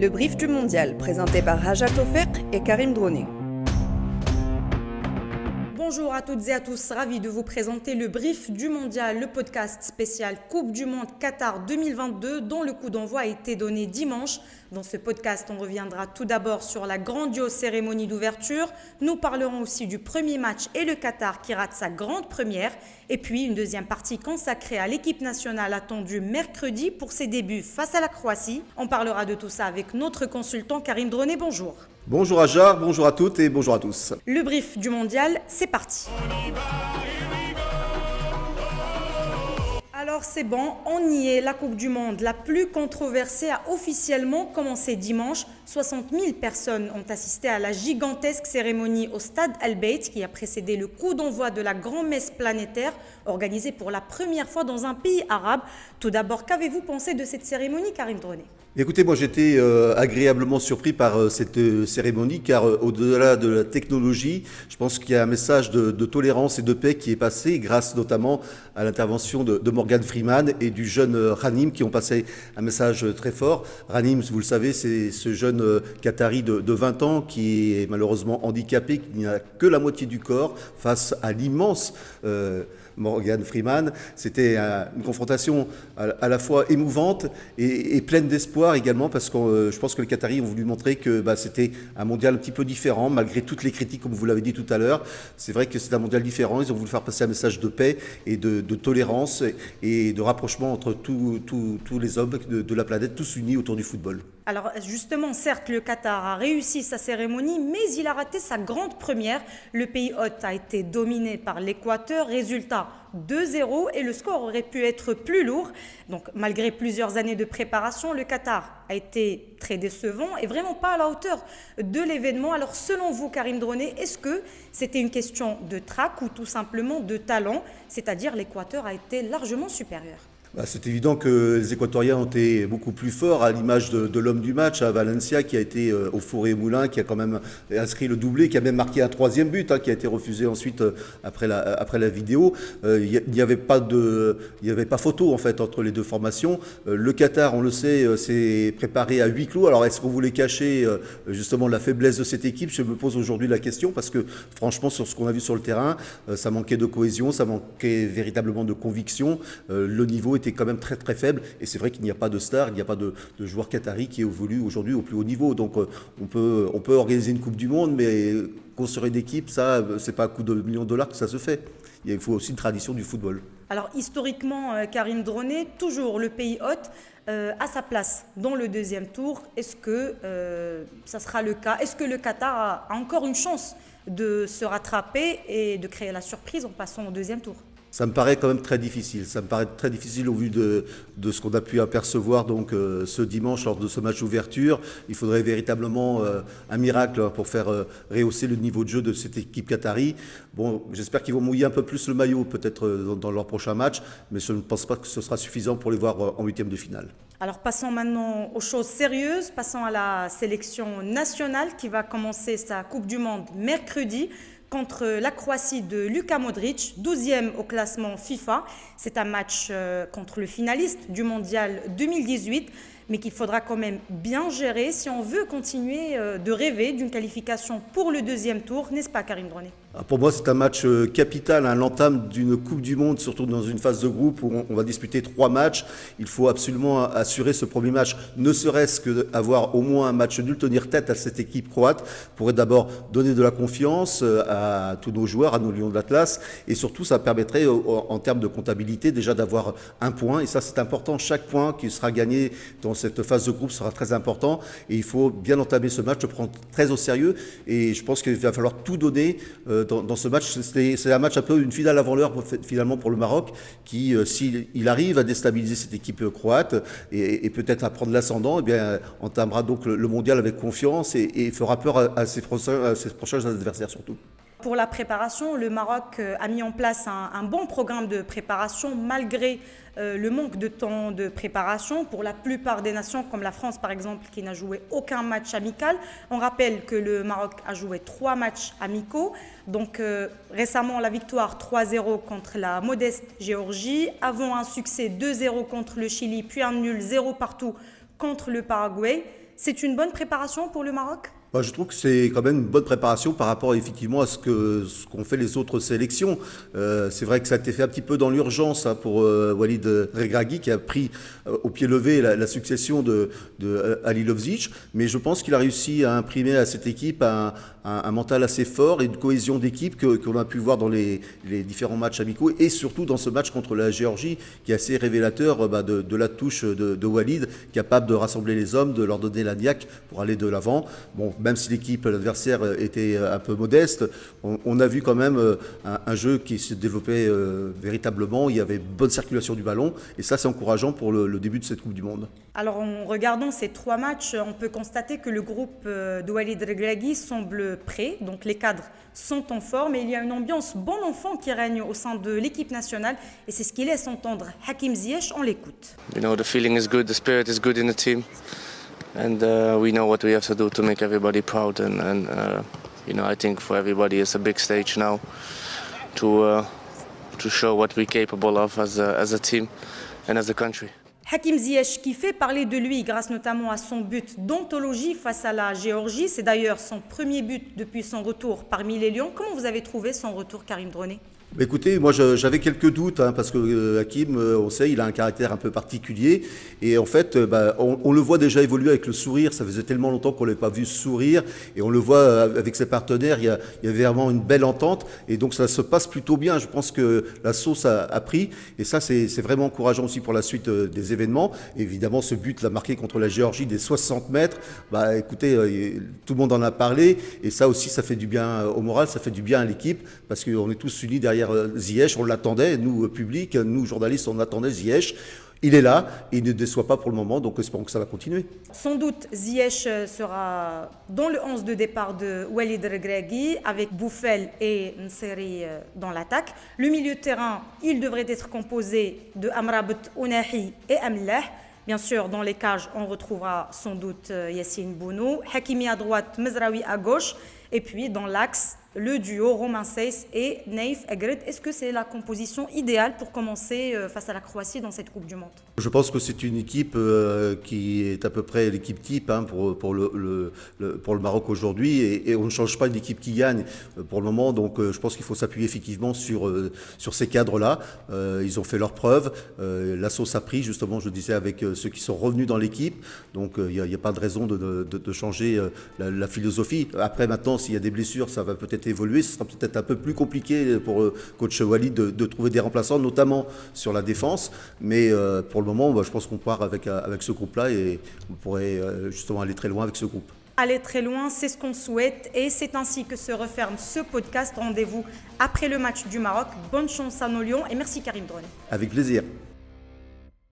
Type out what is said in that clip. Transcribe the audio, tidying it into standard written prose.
Le brief du mondial, présenté par Raja Tofek et Karim Droné. Bonjour à toutes et à tous, ravi de vous présenter le brief du mondial, le podcast spécial Coupe du Monde Qatar 2022 dont le coup d'envoi a été donné dimanche. Dans ce podcast, on reviendra tout d'abord sur la grandiose cérémonie d'ouverture. Nous parlerons aussi du premier match et le Qatar qui rate sa grande première. Et puis une deuxième partie consacrée à l'équipe nationale attendue mercredi pour ses débuts face à la Croatie. On parlera de tout ça avec notre consultant Karim Droné. Bonjour. Bonjour Ajar, bonjour à toutes et bonjour à tous. Le brief du mondial, c'est parti. Alors c'est bon, on y est, la Coupe du Monde la plus controversée a officiellement commencé dimanche. 60 000 personnes ont assisté à la gigantesque cérémonie au stade Al-Bayt qui a précédé le coup d'envoi de la grand-messe planétaire organisée pour la première fois dans un pays arabe. Tout d'abord, qu'avez-vous pensé de cette cérémonie, Karim Droné ? Écoutez, moi j'étais agréablement surpris par cette cérémonie car au-delà de la technologie, je pense qu'il y a un message de tolérance et de paix qui est passé grâce notamment à l'intervention de Morgan Freeman et du jeune Ranim qui ont passé un message très fort. Ranim, vous le savez, c'est ce jeune Qatari de 20 ans qui est malheureusement handicapé, qui n'a que la moitié du corps face à l'immense Morgan Freeman. C'était une confrontation à la fois émouvante et pleine d'espoir également parce que je pense que les Qataris ont voulu montrer que c'était un mondial un petit peu différent malgré toutes les critiques comme vous l'avez dit tout à l'heure. C'est vrai que c'est un mondial différent, ils ont voulu faire passer un message de paix et de tolérance et de rapprochement entre tous les hommes de la planète, tous unis autour du football. Alors justement, certes, le Qatar a réussi sa cérémonie, mais il a raté sa grande première. Le pays hôte a été dominé par l'Équateur. Résultat, 2-0 et le score aurait pu être plus lourd. Donc malgré plusieurs années de préparation, le Qatar a été très décevant et vraiment pas à la hauteur de l'événement. Alors selon vous, Karim Droné, est-ce que c'était une question de trac ou tout simplement de talent ? C'est-à-dire l'Équateur a été largement supérieur. C'est évident que les Équatoriens ont été beaucoup plus forts à l'image de l'homme du match, à Valencia, qui a été au four et moulin, qui a quand même inscrit le doublé, qui a même marqué un troisième but, qui a été refusé ensuite après la vidéo. Il n'y avait pas photo en fait entre les deux formations. Le Qatar, on le sait, s'est préparé à huis clos. Alors est-ce qu'on voulait cacher justement la faiblesse de cette équipe ? Je me pose aujourd'hui la question parce que franchement, sur ce qu'on a vu sur le terrain, ça manquait de cohésion, ça manquait véritablement de conviction. Le niveau était quand même très très faible et c'est vrai qu'il n'y a pas de star, il n'y a pas de joueur qatari qui évolue aujourd'hui au plus haut niveau. Donc on peut organiser une Coupe du Monde, mais construire une équipe, ça c'est pas à coup de millions de dollars que ça se fait. Il faut aussi une tradition du football. Alors historiquement, Karim Droné, toujours le pays hôte a sa place dans le deuxième tour. Est-ce que ça sera le cas ? Est-ce que le Qatar a encore une chance de se rattraper et de créer la surprise en passant au deuxième tour ? Ça me paraît quand même très difficile. Ça me paraît très difficile au vu de ce qu'on a pu apercevoir donc, ce dimanche lors de ce match d'ouverture. Il faudrait véritablement un miracle pour faire rehausser le niveau de jeu de cette équipe qatari. Bon, j'espère qu'ils vont mouiller un peu plus le maillot peut-être dans leur prochain match, mais je ne pense pas que ce sera suffisant pour les voir en huitième de finale. Alors passons maintenant aux choses sérieuses, passons à la sélection nationale qui va commencer sa Coupe du Monde mercredi contre la Croatie de Luka Modric, 12e au classement FIFA. C'est un match contre le finaliste du Mondial 2018, mais qu'il faudra quand même bien gérer si on veut continuer de rêver d'une qualification pour le deuxième tour, n'est-ce pas Karim Droné ? Pour moi, c'est un match capital, l'entame d'une Coupe du Monde, surtout dans une phase de groupe où on va disputer 3 matchs. Il faut absolument assurer ce premier match, ne serait-ce qu'avoir au moins un match nul, tenir tête à cette équipe croate, pourrait d'abord donner de la confiance à tous nos joueurs, à nos Lions de l'Atlas, et surtout ça permettrait en termes de comptabilité déjà d'avoir un point, et ça c'est important, chaque point qui sera gagné dans cette phase de groupe sera très important, et il faut bien entamer ce match, le prendre très au sérieux, et je pense qu'il va falloir tout donner dans ce match. C'est un match un peu une finale avant l'heure finalement pour le Maroc qui, s'il arrive à déstabiliser cette équipe croate et peut-être à prendre l'ascendant, eh bien, entamera donc le mondial avec confiance et fera peur à ses prochains adversaires surtout. Pour la préparation, le Maroc a mis en place un bon programme de préparation malgré le manque de temps de préparation pour la plupart des nations, comme la France par exemple, qui n'a joué aucun match amical. On rappelle que le Maroc a joué 3 matchs amicaux. Donc récemment, la victoire 3-0 contre la modeste Géorgie, avant un succès 2-0 contre le Chili, puis un nul 0 partout contre le Paraguay. C'est une bonne préparation pour le Maroc ? Je trouve que c'est quand même une bonne préparation par rapport effectivement à ce qu'ont fait les autres sélections. C'est vrai que ça a été fait un petit peu dans l'urgence pour Walid Regragui qui a pris au pied levé la succession de Halilovic, mais je pense qu'il a réussi à imprimer à cette équipe un mental assez fort et une cohésion d'équipe qu'on a pu voir dans les différents matchs amicaux et surtout dans ce match contre la Géorgie qui est assez révélateur de la touche de Walid, capable de rassembler les hommes, de leur donner la niaque pour aller de l'avant. Bon, même si l'équipe, l'adversaire était un peu modeste, on a vu quand même un jeu qui se développait véritablement. Il y avait bonne circulation du ballon et ça c'est encourageant pour le début de cette Coupe du Monde. Alors en regardant ces 3 matchs, on peut constater que le groupe de Walid Regragui semble prêt, donc les cadres sont en forme et il y a une ambiance bon enfant qui règne au sein de l'équipe nationale et c'est ce qui laisse entendre Hakim Ziyech, on l'écoute. You know, the feeling is good, the spirit is good in the team. And we know what we have to do to make everybody proud. And you know, I think for everybody it's a big stage now to show what we're capable of as a team and as a country. Hakim Ziyech qui fait parler de lui grâce notamment à son but d'anthologie face à la Géorgie. C'est d'ailleurs son premier but depuis son retour parmi les Lions. Comment vous avez trouvé son retour, Karim Droné ? Écoutez, moi j'avais quelques doutes parce que Hakim, on sait, il a un caractère un peu particulier et en fait, on le voit déjà évoluer avec le sourire. Ça faisait tellement longtemps qu'on ne l'avait pas vu sourire et on le voit avec ses partenaires. Il y a vraiment une belle entente et donc ça se passe plutôt bien. Je pense que la sauce a pris et ça c'est vraiment encourageant aussi pour la suite des événements. Évidemment, ce but l'a marqué contre la Géorgie des 60 mètres. Écoutez, tout le monde en a parlé et ça aussi, ça fait du bien au moral, ça fait du bien à l'équipe parce qu'on est tous unis derrière Ziyech, on l'attendait, nous public, nous journalistes, on attendait Ziyech. Il est là, il ne déçoit pas pour le moment, donc espérons que ça va continuer. Sans doute, Ziyech sera dans le 11 de départ de Walid Regragui avec Bouffel et Nseri dans l'attaque. Le milieu de terrain, il devrait être composé de Amrabat Ounahi et Amlah. Bien sûr, dans les cages, on retrouvera sans doute Yassine Bounou, Hakimi à droite, Mezraoui à gauche, et puis dans l'axe, le duo Romain Saiss et Naïf Aguerd. Est-ce que c'est la composition idéale pour commencer face à la Croatie dans cette Coupe du Monde ? Je pense que c'est une équipe qui est à peu près l'équipe type pour le Maroc aujourd'hui et on ne change pas une équipe qui gagne pour le moment. Donc je pense qu'il faut s'appuyer effectivement sur ces cadres-là. Ils ont fait leurs preuves. La sauce a pris justement, je disais, avec ceux qui sont revenus dans l'équipe. Donc il n'y a pas de raison de changer la philosophie. Après maintenant, s'il y a des blessures, ça va peut-être évoluer. Ce sera peut-être un peu plus compliqué pour coach Walid de trouver des remplaçants, notamment sur la défense. Mais pour le moment, je pense qu'on part avec ce groupe-là et on pourrait justement aller très loin avec ce groupe. Aller très loin, c'est ce qu'on souhaite et c'est ainsi que se referme ce podcast. Rendez-vous après le match du Maroc. Bonne chance à nos Lions et merci Karim Droné. Avec plaisir.